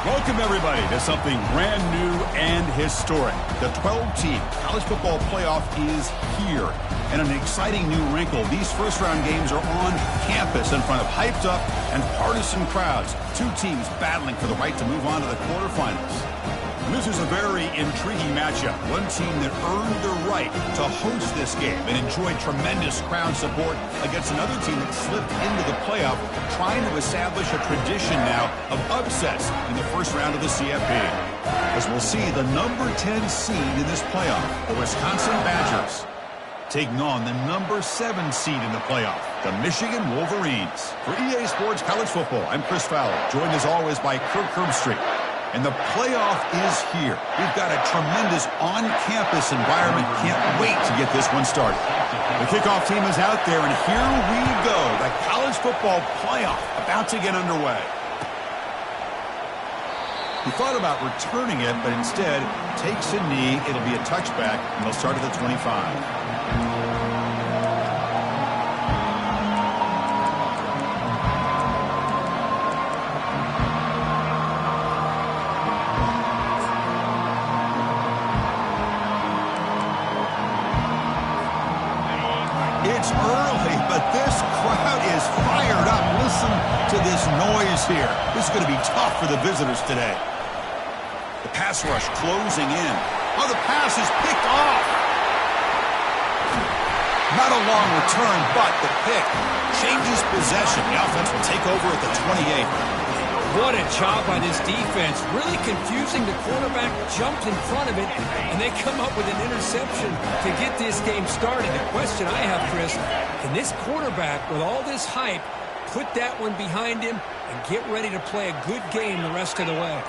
Welcome, everybody, to something brand new and historic. The 12-team college football playoff is here. And an exciting new wrinkle, these first-round games are on campus in front of hyped-up and partisan crowds. Two teams battling for the right to move on to the quarterfinals. This is a very intriguing matchup. One team that earned the right to host this game and enjoyed tremendous crowd support against another team that slipped into the playoff, trying to establish a tradition now of upsets in the first round of the CFP. As we'll see, the number 10 seed in this playoff, the Wisconsin Badgers, taking on the number 7 seed in the playoff, the Michigan Wolverines. For EA Sports College Football, I'm Chris Fowler, joined as always by Kirk Herbstreit. And the playoff is here. We've got a tremendous on-campus environment. Can't wait to get this one started. The kickoff team is out there, and here we go. The college football playoff about to get underway. He thought about returning it, but instead takes a knee. It'll be a touchback, and they'll start at the 25. It's early, but this crowd is fired up. Listen to this noise here. This is going to be tough for the visitors today. The pass rush closing in. Oh, the pass is picked off. Not a long return, but the pick changes possession. The offense will take over at the 28. What a job by this defense. Really confusing. The quarterback jumped in front of it, and they come up with an interception to get this game started. The question I have, Chris, can this quarterback, with all this hype, put that one behind him and get ready to play a good game the rest of the way?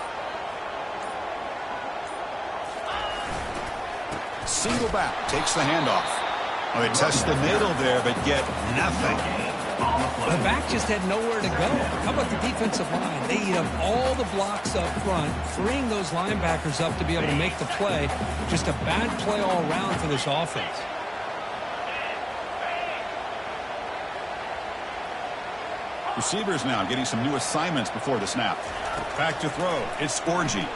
Single back, takes the handoff. Oh, they test the middle there, but get nothing. The back just had nowhere to go. How about the defensive line? They eat up all the blocks up front, freeing those linebackers up to be able to make the play. Just a bad play all around for this offense. Receivers now getting some new assignments before the snap. Back to throw. It's Orgy.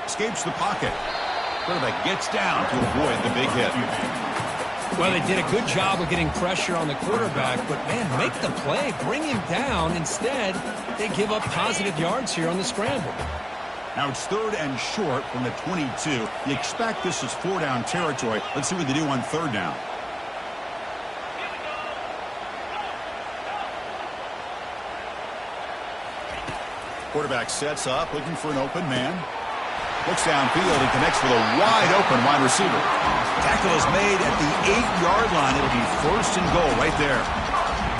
Escapes the pocket. Quarterback gets down to avoid the big hit. Well, they did a good job of getting pressure on the quarterback, but, man, make the play. Bring him down. Instead, they give up positive yards here on the scramble. Now it's 3rd and short from the 22. You expect this is 4-down territory. Let's see what they do on 3rd down. Quarterback sets up, looking for an open man. Looks downfield and connects with a wide-open wide receiver. Tackle is made at the 8-yard line. It'll be 1st and goal right there.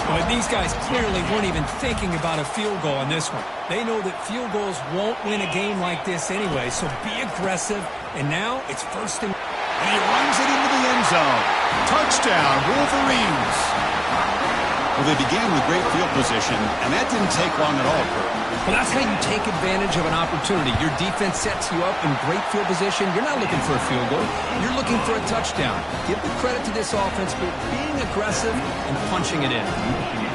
But these guys clearly weren't even thinking about a field goal on this one. They know that field goals won't win a game like this anyway, so be aggressive. And now it's 1st and... And he runs it into the end zone. Touchdown, Wolverines. Well, they began with great field position, and that didn't take long at all, Kurt. Well, that's how you take advantage of an opportunity. Your defense sets you up in great field position. You're not looking for a field goal. You're looking for a touchdown. Give the credit to this offense for being aggressive and punching it in.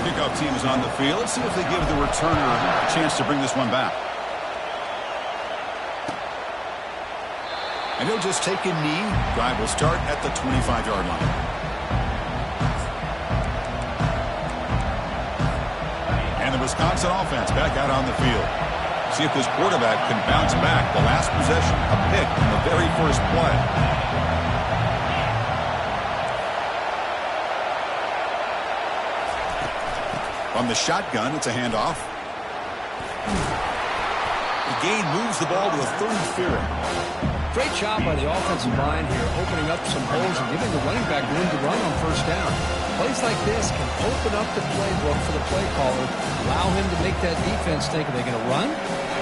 Kickoff team is on the field. Let's see if they give the returner a chance to bring this one back. And he'll just take a knee. Drive will start at the 25-yard line. The Wisconsin offense back out on the field. See if this quarterback can bounce back. The last possession, a pick in the very first play. From the shotgun, it's a handoff. The gain moves the ball to a 33rd. Great job by the offensive line here, opening up some holes and giving the running back room to run on 1st down. Plays like this can open up the playbook for the play caller, allow him to make that defense think, are they going to run?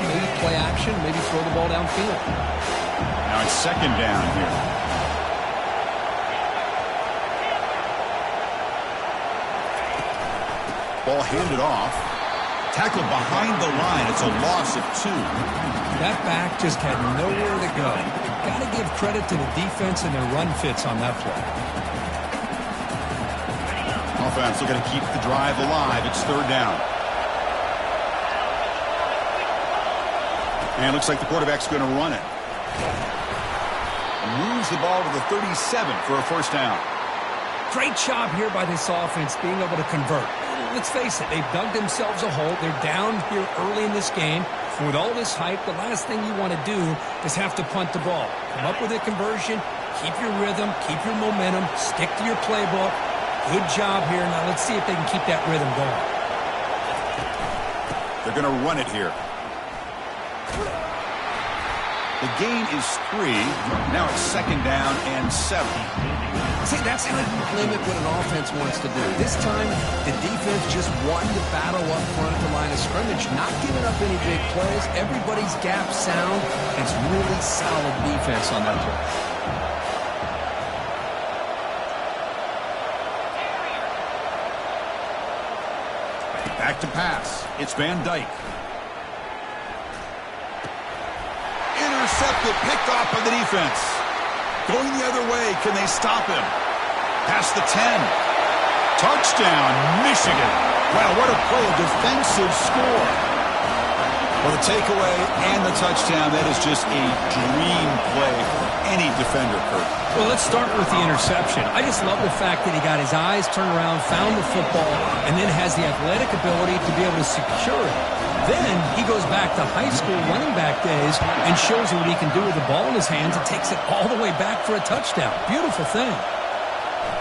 Maybe play action, maybe throw the ball downfield. Now it's 2nd down here. Ball handed off. Tackled behind the line. It's a loss of 2. That back just had nowhere to go. Got to give credit to the defense and their run fits on that play. Offense looking to keep the drive alive. It's 3rd down. And it looks like the quarterback's going to run it. Moves the ball to the 37 for a first down. Great job here by this offense being able to convert. Let's face it, they've dug themselves a hole. They're down here early in this game. With all this hype, the last thing you want to do is have to punt the ball. Come up with a conversion, keep your rhythm, keep your momentum, stick to your playbook. Good job here. Now let's see if they can keep that rhythm going. They're going to run it here. The gain is 3. Now it's second down and 7. See, that's how you limit what an offense wants to do. This time, the defense just won the battle up front at the line of scrimmage, not giving up any big plays. Everybody's gap sound. It's really solid defense on that play. Back to pass. It's Van Dyke. Intercepted, picked off by the defense. Going the other way, can they stop him? Past the 10. Touchdown, Michigan. Wow, what a play, a defensive score. Well, the takeaway and the touchdown, that is just a dream play for any defender, Kurt. Well, let's start with the interception. I just love the fact that he got his eyes turned around, found the football, and then has the athletic ability to be able to secure it. Then he goes back to high school running back days and shows you what he can do with the ball in his hands and takes it all the way back for a touchdown. Beautiful thing.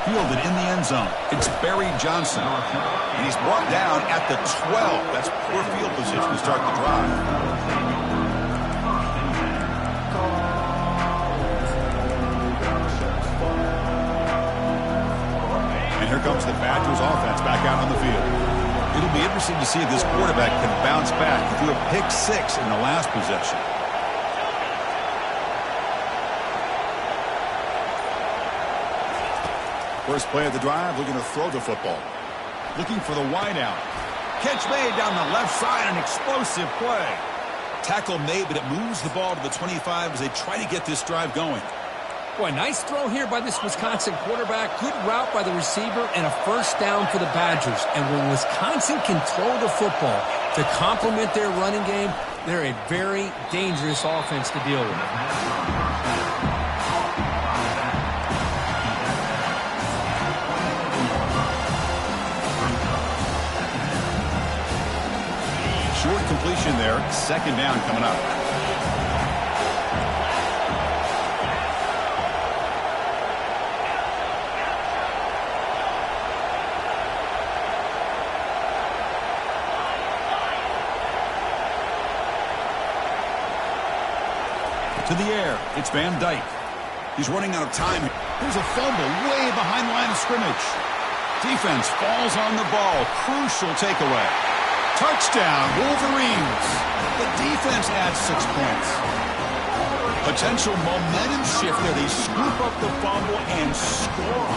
Fielded in the end zone. It's Barry Johnson. And he's brought down at the 12. That's poor field position to start the drive. And here comes the Badgers offense back out on the field. It'll be interesting to see if this quarterback can bounce back. He threw a pick-6 in the last possession. First play of the drive, looking to throw the football. Looking for the wideout. Catch made down the left side, an explosive play. Tackle made, but it moves the ball to the 25 as they try to get this drive going. Boy, nice throw here by this Wisconsin quarterback. Good route by the receiver and a first down for the Badgers. And when Wisconsin can throw the football to complement their running game, they're a very dangerous offense to deal with. Short completion there. Second down coming up. To the air, it's Van Dyke. He's running out of time. Here's a fumble way behind the line of scrimmage. Defense falls on the ball. Crucial takeaway. Touchdown, Wolverines. The defense adds 6 points. Potential momentum shift there. They scoop up the fumble and score.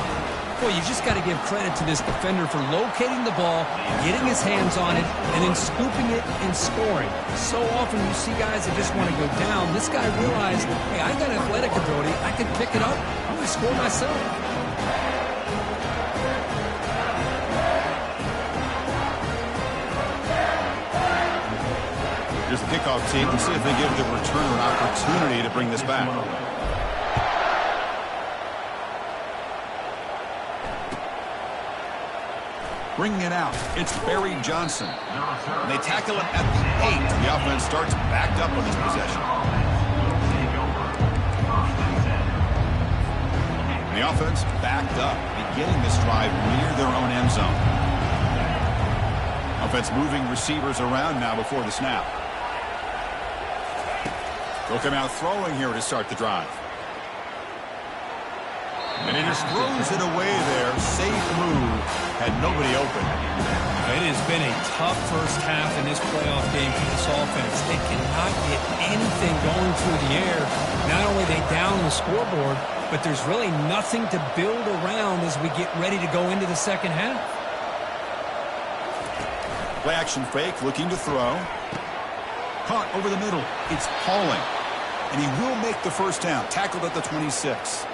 Boy, you just got to give credit to this defender for locating the ball, getting his hands on it, and then scooping it and scoring. So often you see guys that just want to go down. This guy realized, hey, I got athletic ability. I can pick it up. I'm going to score myself. Here's the kickoff team. Let's see if they give the returner an opportunity to bring this back. Bringing it out, it's Barry Johnson. And they tackle him at the 8. The offense starts backed up on this possession. And the offense backed up, beginning this drive near their own end zone. Offense moving receivers around now before the snap. They'll come out throwing here to start the drive. And he just throws it away there. Safe move. Had nobody open. It has been a tough first half in this playoff game for this offense. They cannot get anything going through the air. Not only are they down the scoreboard, but there's really nothing to build around as we get ready to go into the second half. Play action fake, looking to throw. Caught over the middle. It's Pauling. And he will make the first down. Tackled at the 26.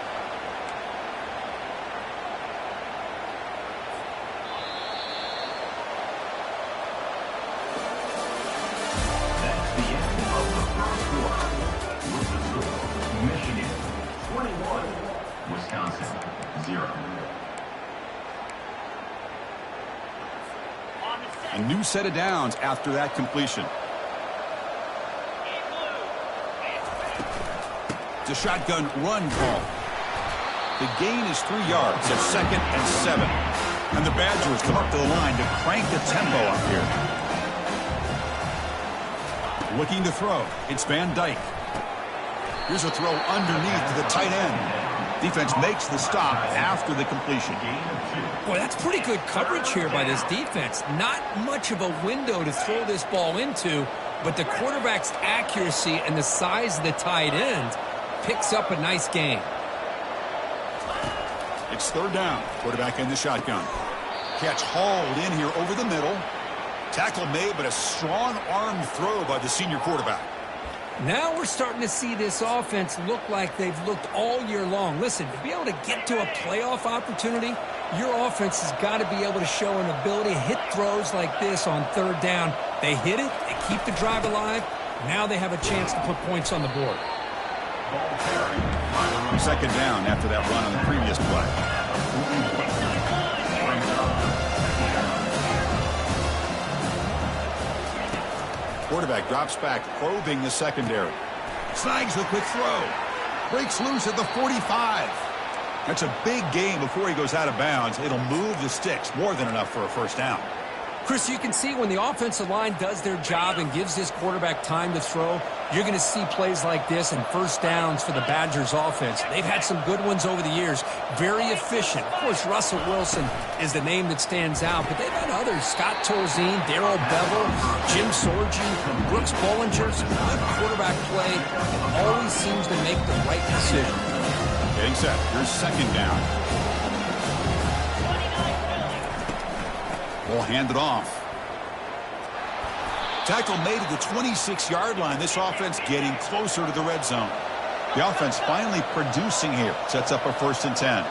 new set of downs after that completion. It's a shotgun run call. The gain is 3 yards at 2nd and 7. And the Badgers come up to the line to crank the tempo up here. Looking to throw. It's Van Dyke. Here's a throw underneath to the tight end. Defense makes the stop after the completion. Boy, that's pretty good coverage here by this defense. Not much of a window to throw this ball into, but the quarterback's accuracy and the size of the tight end picks up a nice gain. It's 3rd down. Quarterback in the shotgun. Catch hauled in here over the middle. Tackle made, but a strong arm throw by the senior quarterback. Now we're starting to see this offense look like they've looked all year long. Listen, to be able to get to a playoff opportunity, your offense has got to be able to show an ability to hit throws like this on 3rd down. They hit it, they keep the drive alive. Now they have a chance to put points on the board. 2nd down after that run on the previous play. Quarterback drops back, probing the secondary. Snags the quick throw. Breaks loose at the 45. That's a big gain before he goes out of bounds. It'll move the sticks, more than enough for a 1st down. Chris, you can see when the offensive line does their job and gives this quarterback time to throw, you're going to see plays like this and 1st downs for the Badgers offense. They've had some good ones over the years. Very efficient. Of course, Russell Wilson is the name that stands out, but they've had others. Scott Tolzien, Darrell Bevel, Jim Sorgi, Brooks Bollinger. Some good quarterback play and always seems to make the right decision. Getting set. Here's 2nd down. Ball handed off. Tackle made at the 26-yard line. This offense getting closer to the red zone. The offense finally producing here. Sets up a 1st and 10.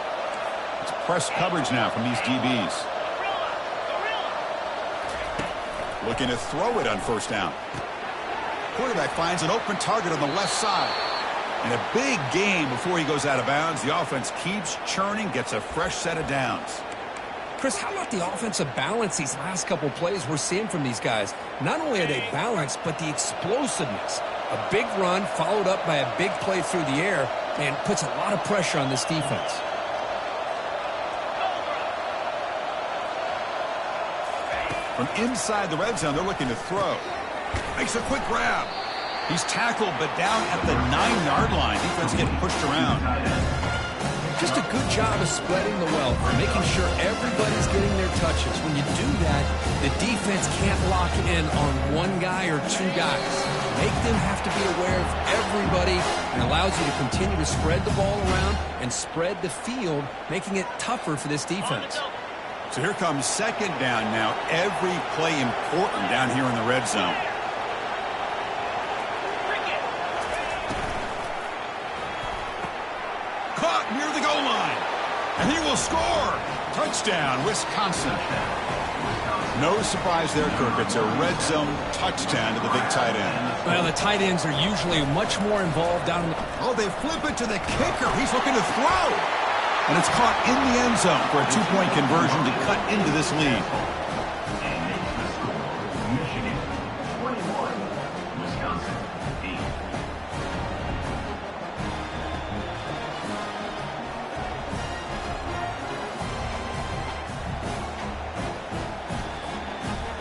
It's press coverage now from these DBs. Looking to throw it on 1st down. Quarterback finds an open target on the left side. And a big gain before he goes out of bounds. The offense keeps churning, gets a fresh set of downs. Chris, how about the offensive balance these last couple plays we're seeing from these guys? Not only are they balanced, but the explosiveness. A big run followed up by a big play through the air, and puts a lot of pressure on this defense. From inside the red zone, they're looking to throw. Makes a quick grab. He's tackled, but down at the 9-yard line. Defense getting pushed around. Just a good job of spreading the wealth, making sure everybody's getting their touches. When you do that, the defense can't lock in on one guy or 2 guys. Make them have to be aware of everybody, and allows you to continue to spread the ball around and spread the field, making it tougher for this defense. So here comes 2nd down now. Every play important down here in the red zone. Caught near the goal line. And he will score. Touchdown, Wisconsin. No surprise there, Kirk. It's a red zone touchdown to the big tight end. Well, the tight ends are usually much more involved down in the... Oh, they flip it to the kicker. He's looking to throw. And it's caught in the end zone for a 2-point conversion to cut into this lead.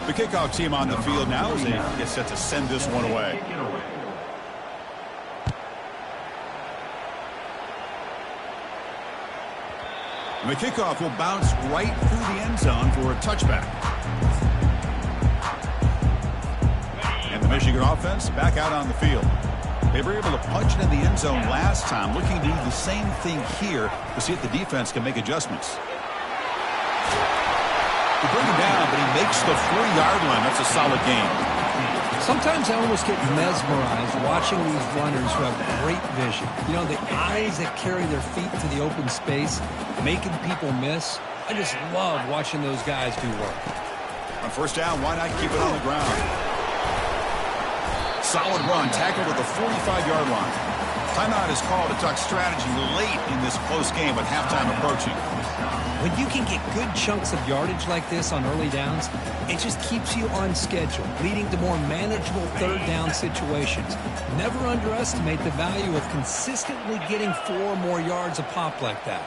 The kickoff team on the field now as they get set to send this one away. And the kickoff will bounce right through the end zone for a touchback. And the Michigan offense back out on the field. They were able to punch it in the end zone last time, looking to do the same thing here to see if the defense can make adjustments. They bring him down, but he makes the 4-yard line. That's a solid game. Sometimes I almost get mesmerized watching these runners who have great vision. You know, the eyes that carry their feet to the open space, making people miss. I just love watching those guys do work. On 1st down, why not keep it on the ground? Solid run, tackled at the 45-yard line. Timeout is called to talk strategy late in this close game with halftime approaching. When you can get good chunks of yardage like this on early downs, it just keeps you on schedule, leading to more manageable third down situations. Never underestimate the value of consistently getting 4 or more yards a pop like that.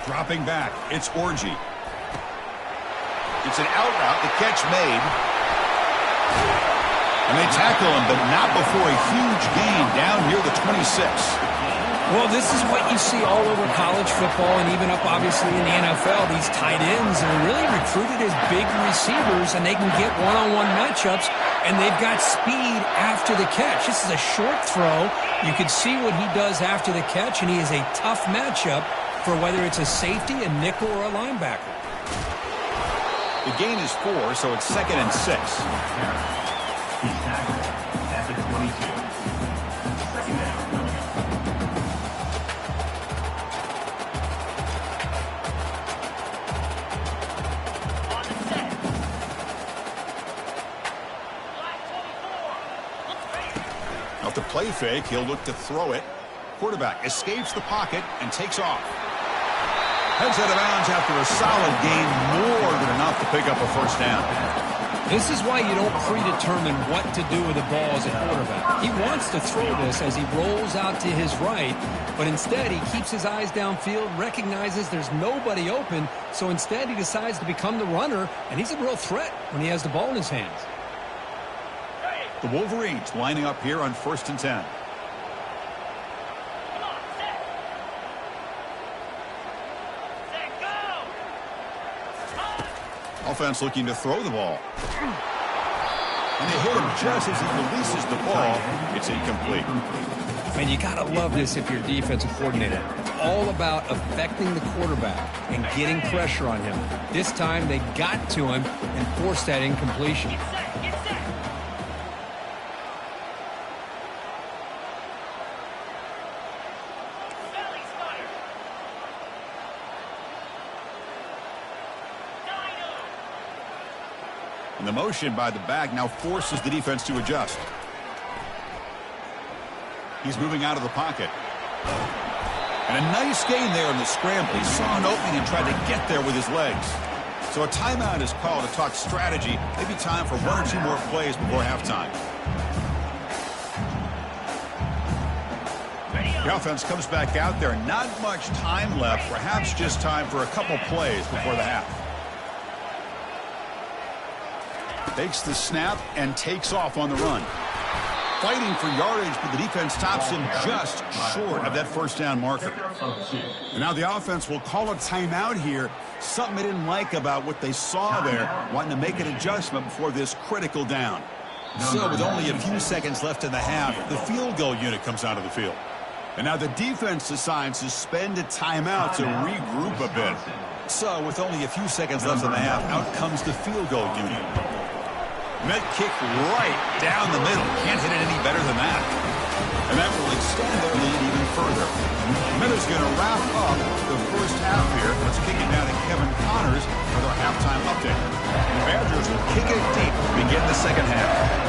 Dropping back, it's Orji. It's an out route, the catch made. And they tackle him, but not before a huge gain down near the 26. Well, this is what you see all over college football and even up, obviously, in the NFL. These tight ends are really recruited as big receivers, and they can get one-on-one matchups, and they've got speed after the catch. This is a short throw. You can see what he does after the catch, and he is a tough matchup for whether it's a safety, a nickel, or a linebacker. The gain is 4, so it's 2nd and 6. He's tackled at the 22. Second down. On the set. Off the play fake, he'll look to throw it. Quarterback escapes the pocket and takes off. Heads out of bounds after a solid gain, more than enough to pick up a first down. This is why you don't predetermine what to do with the ball as a quarterback. He wants to throw this as he rolls out to his right, but instead he keeps his eyes downfield, recognizes there's nobody open, so instead he decides to become the runner, and he's a real threat when he has the ball in his hands. The Wolverines lining up here on 1st and 10. Offense looking to throw the ball. And they hit him just as he releases the ball. It's incomplete. Man, you got to love this if you're a defensive coordinator. It's all about affecting the quarterback and getting pressure on him. This time they got to him and forced that incompletion. And the motion by the back now forces the defense to adjust. He's moving out of the pocket. And a nice gain there in the scramble. He saw an opening and tried to get there with his legs. So a timeout is called to talk strategy. Maybe time for 1 or 2 more plays before halftime. The offense comes back out there. Not much time left. Perhaps just time for a couple plays before the half. Takes the snap and takes off on the run. Fighting for yardage, but the defense stops him just short of that first down marker. And now the offense will call a timeout here. Something they didn't like about what they saw there, wanting to make an adjustment before this critical down. So with only a few seconds left in the half, the field goal unit comes out of the field. And now the defense decides to spend a timeout to regroup a bit. So with only a few seconds left in the half, out comes the field goal unit. Met kick right down the middle. Can't hit it any better than that. And that will extend their lead even further. Met is going to wrap up the first half here. Let's kick it down to Kevin Connors for their halftime update. The Badgers will kick it deep to begin the second half.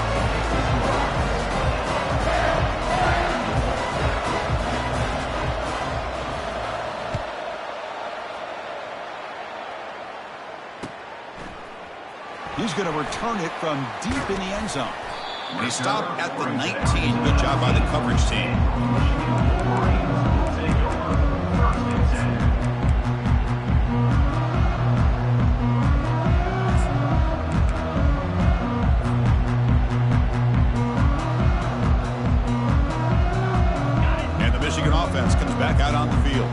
He's going to return it from deep in the end zone. And he stopped at the 19. Good job by the coverage team. And the Michigan offense comes back out on the field.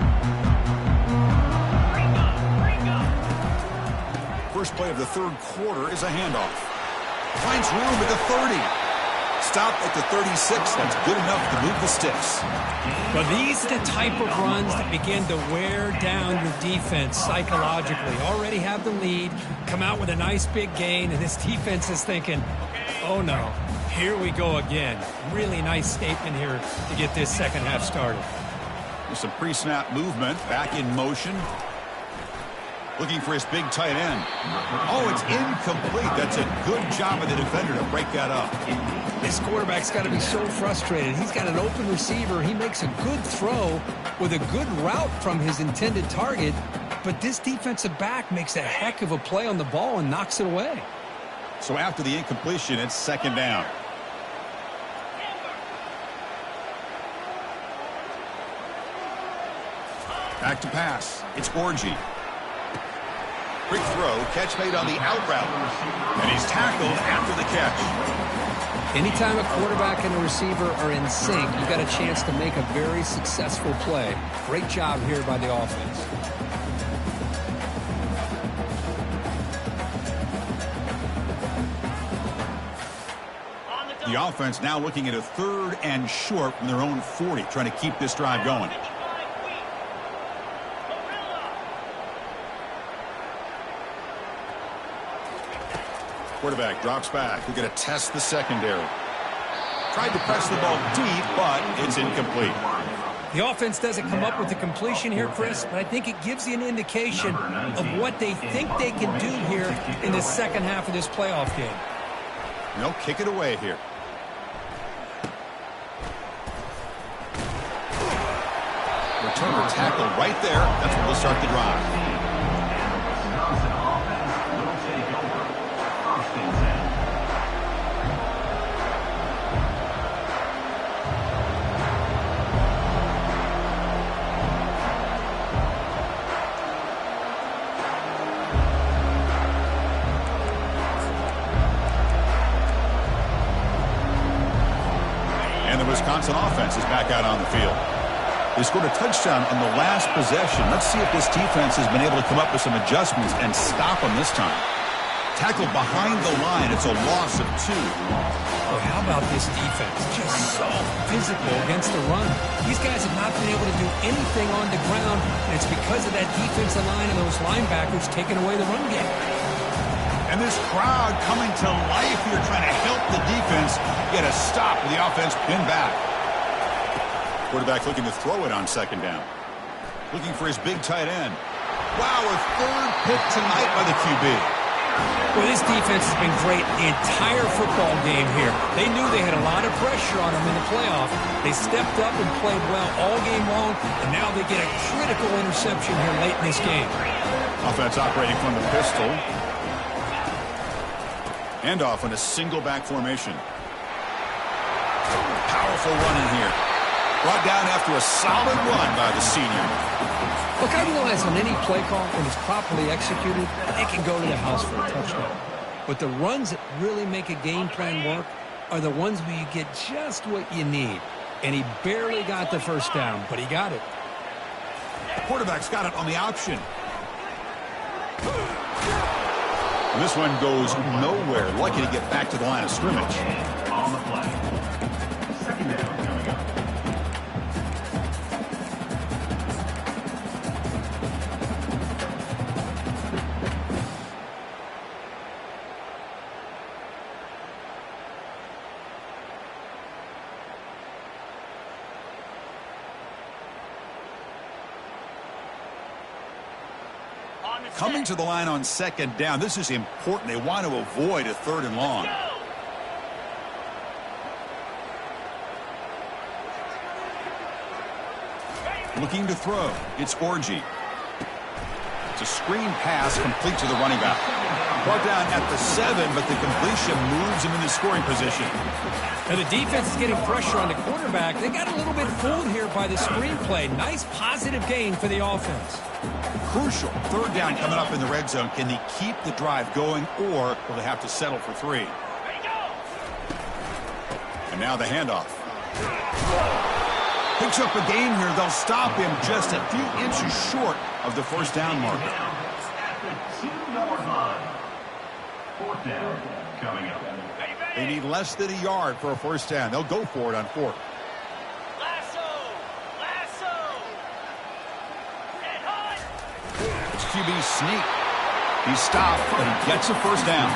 First play of the third quarter is a handoff. Finds room at the 30. Stop at the 36. That's good enough to move the sticks. But these are the type of runs that begin to wear down your defense psychologically. Already have the lead, come out with a nice big gain, and this defense is thinking, oh no, here we go again. Really nice statement here to get this second half started. With some pre-snap movement, back in motion. Looking for his big tight end. Oh, it's incomplete. That's a good job of the defender to break that up. This quarterback's got to be so frustrated. He's got an open receiver. He makes a good throw with a good route from his intended target, but this defensive back makes a heck of a play on the ball and knocks it away. So after the incompletion, it's second down. Back to pass. It's Orgy. Quick throw. Catch made on the out route. And he's tackled after the catch. Anytime a quarterback and a receiver are in sync, you got a chance to make a very successful play. Great job here by the offense. The offense now looking at a 3rd and short from their own 40, trying to keep this drive going. Quarterback drops back. We're going to test the secondary. Tried to press the ball deep, but it's incomplete. The offense doesn't come up with the completion here, Chris, but I think it gives you an indication of what they think they can do here in the second half of this playoff game. No, kick it away here. Returner tackle right there. That's where we'll start the drive. And the Wisconsin offense is back out on the field. They scored a touchdown on the last possession. Let's see if this defense has been able to come up with some adjustments and stop them this time. Tackled behind the line. It's a loss of 2. Oh, how about this defense? Just so physical against the run. These guys have not been able to do anything on the ground, and it's because of that defensive line and those linebackers taking away the run game. And this crowd coming to life here trying to help the defense get a stop with the offense pinned back. Quarterback looking to throw it on second down. Looking for his big tight end. Wow, a 3rd pick tonight by the QB. Well, this defense has been great the entire football game here. They knew they had a lot of pressure on them in the playoff. They stepped up and played well all game long, and now they get a critical interception here late in this game. Offense operating from the pistol. And off in a single back formation. Powerful run in here. Brought down after a solid run by the senior. Look, I realize on any play call, when it's properly executed, it can go to the house for a touchdown. But the runs that really make a game plan work are the ones where you get just what you need. And he barely got the first down, but he got it. Quarterback's got it on the option. And this one goes nowhere. Lucky to get back to the line of scrimmage. On the play. Second down coming up. Coming to the line on second down. This is important. They want to avoid a 3rd and long. Looking to throw. It's Orgy. It's a screen pass complete to the running back. Brought down at the 7, but the completion moves him into scoring position. Now the defense is getting pressure on the quarterback. They got a little bit fooled here by the screen play. Nice positive gain for the offense. Crucial. 3rd down coming up in the red zone. Can they keep the drive going, or will they have to settle for 3? And now the handoff. Picks up a gain here. They'll stop him just a few inches short of the first down marker. At the 2-yard line. 4th down coming up. They need less than a yard for a first down. They'll go for it on 4th. It's QB sneak. He stopped, but he gets a first down.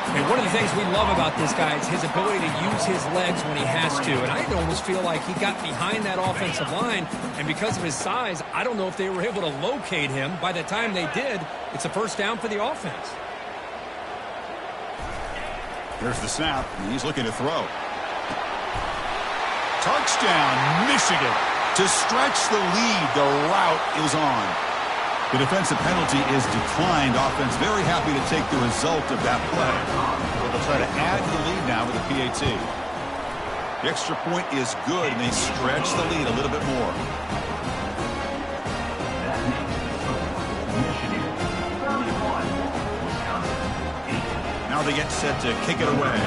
And one of the things we love about this guy is his ability to use his legs when he has to. And I almost feel like he got behind that offensive line, and because of his size, I don't know if they were able to locate him. By the time they did, it's a first down for the offense. Here's the snap, and he's looking to throw. Touchdown, Michigan. To stretch the lead, the route is on. The defensive penalty is declined. Offense very happy to take the result of that play. So they'll try to add to the lead now with a PAT. The extra point is good, and they stretch the lead a little bit more. Now they get set to kick it away.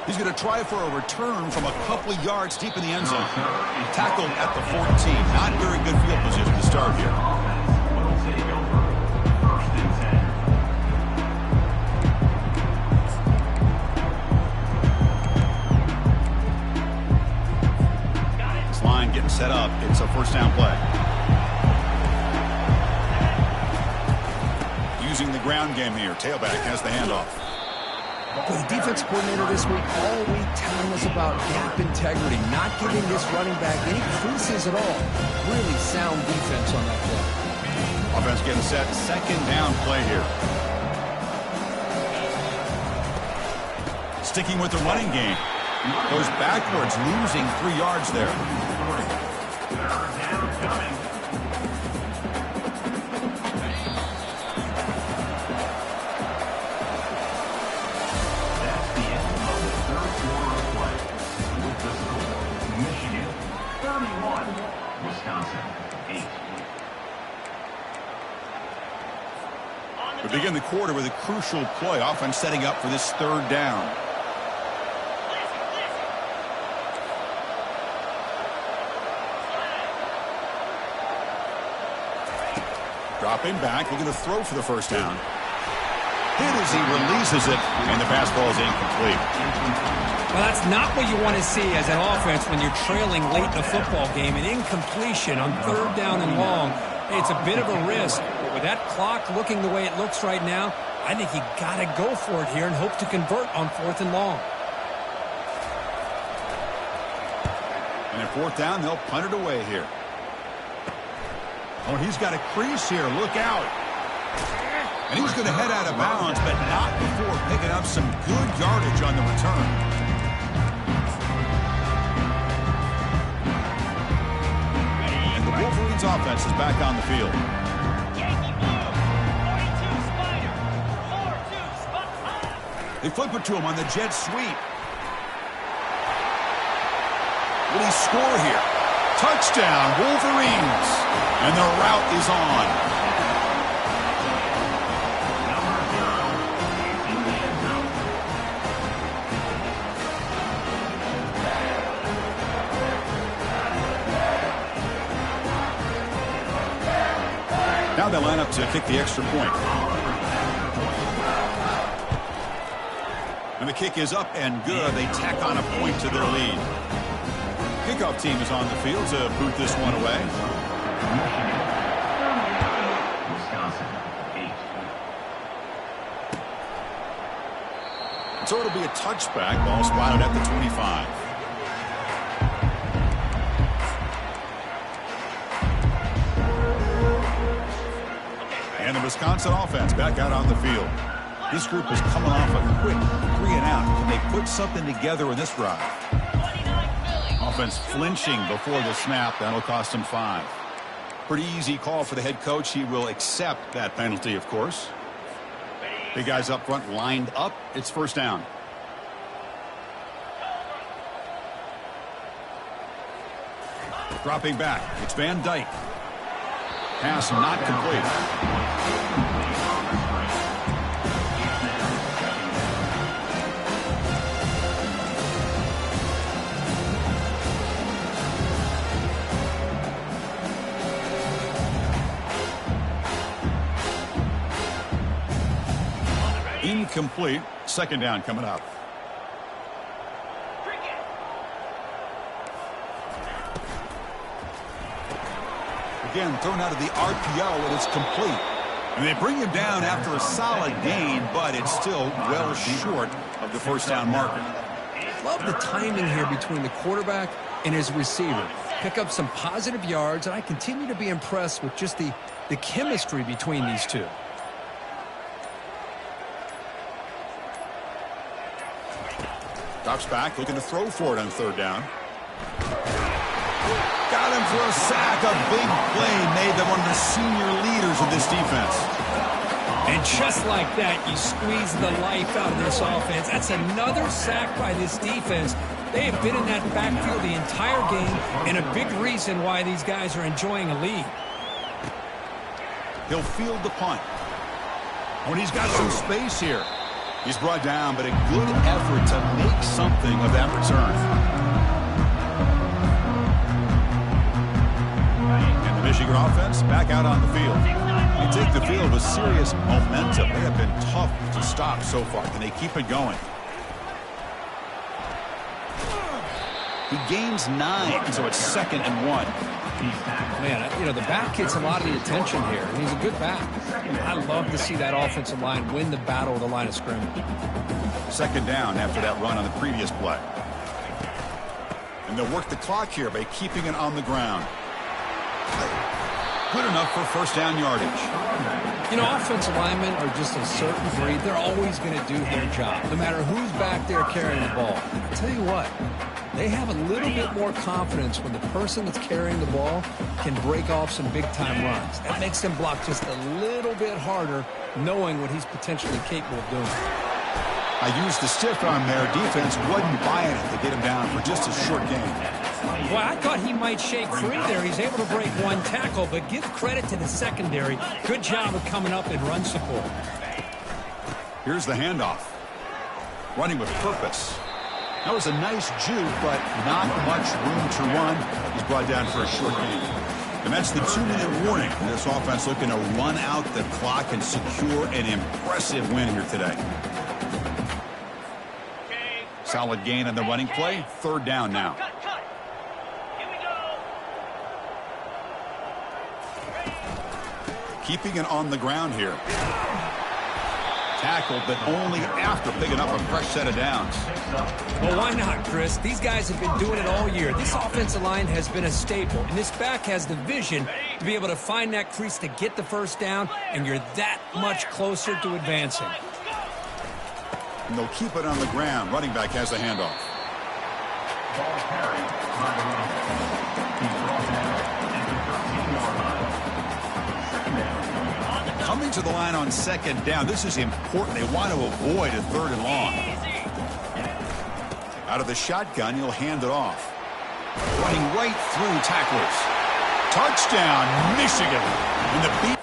He's going to try for a return from a couple of yards deep in the end zone. Tackled at the 14. Not very good field position to start here. This line getting set up. It's a first down play. Using the ground game here. Tailback has the handoff. The defense coordinator this week all week telling us about gap integrity, not giving this running back any creases at all. Really sound defense on that play. Offense getting set. Second down play here. Sticking with the running game. Goes backwards, losing 3 yards there. We begin the quarter with a crucial play. Offense setting up for this third down. Dropping back, looking to throw for the first down. Hit as he releases it, and the pass ball is incomplete. Well, that's not what you want to see as an offense when you're trailing late in a football game. An incompletion on third down and long. It's a bit of a risk. But with that clock looking the way it looks right now, I think you got to go for it here and hope to convert on fourth and long. And at fourth down, they'll punt it away here. Oh, he's got a crease here. Look out. And he's going to head out of bounds, but not before picking up some good yardage on the return. And the Wolverines offense is back on the field. They flip it to him on the jet sweep. Will he score here? Touchdown, Wolverines. And the route is on. Now they line up to kick the extra point. And the kick is up and good. They tack on a point to their lead. Kickoff team is on the field to boot this one away. So it'll be a touchback. Ball spotted at the 25. And the Wisconsin offense back out on the field. This group is coming off a quick 3 and out. Can they put something together in this drive? Offense flinching before the snap. That'll cost him 5. Pretty easy call for the head coach. He will accept that penalty, of course. Big guys up front lined up. It's first down. Dropping back. It's Van Dyke. Pass not complete. Incomplete. Second down coming up. Again, thrown out of the RPO, and it's complete. And they bring him down after a solid gain, but it's still well short of the first down marker. Love the timing here between the quarterback and his receiver. Pick up some positive yards, and I continue to be impressed with just the chemistry between these two. Drops back, looking to throw for it on third down. Got him for a sack. A big play made them one of the senior leaders of this defense. And just like that, you squeeze the life out of this offense. That's another sack by this defense. They have been in that backfield the entire game, and a big reason why these guys are enjoying a lead. He'll field the punt. When he's got some space here. He's brought down, but a good effort to make something of that return. And the Michigan offense back out on the field. They take the field with serious momentum. They have been tough to stop so far. Can they keep it going? He gains 9, so it's 2nd and 1. Man, you know, the back gets a lot of the attention here, and he's a good back. I love to see that offensive line win the battle of the line of scrimmage. 2nd down after that run on the previous play. And they'll work the clock here by keeping it on the ground. Good enough for first down yardage. You know, offensive linemen are just a certain breed. They're always going to do their job, no matter who's back there carrying the ball. I'll tell you what, they have a little bit more confidence when the person that's carrying the ball can break off some big-time runs. That makes them block just a little bit harder, knowing what he's potentially capable of doing. I used the stiff arm there. Defense wasn't buying it to get him down for just a short game. Well, I thought he might shake free there. He's able to break one tackle, but give credit to the secondary. Good job of coming up in run support. Here's the handoff. Running with purpose. That was a nice juke, but not much room to run. He's brought down for a short game. And that's the 2-minute warning. This offense looking to run out the clock and secure an impressive win here today. Solid gain on the running play. 3rd down now. Cut. Here we go. Keeping it on the ground here. Tackled, but only after picking up a fresh set of downs. Well, why not, Chris? These guys have been doing it all year. This offensive line has been a staple, and this back has the vision to be able to find that crease to get the first down, and you're that much closer to advancing. And they'll keep it on the ground. Running back has the handoff. Ball carried by the running back. He's brought down at the 13-yard line. 2nd down. Coming to the line on 2nd down. This is important. They want to avoid a 3rd and long. Out of the shotgun, he'll hand it off. Running right through tacklers. Touchdown, Michigan. And the beat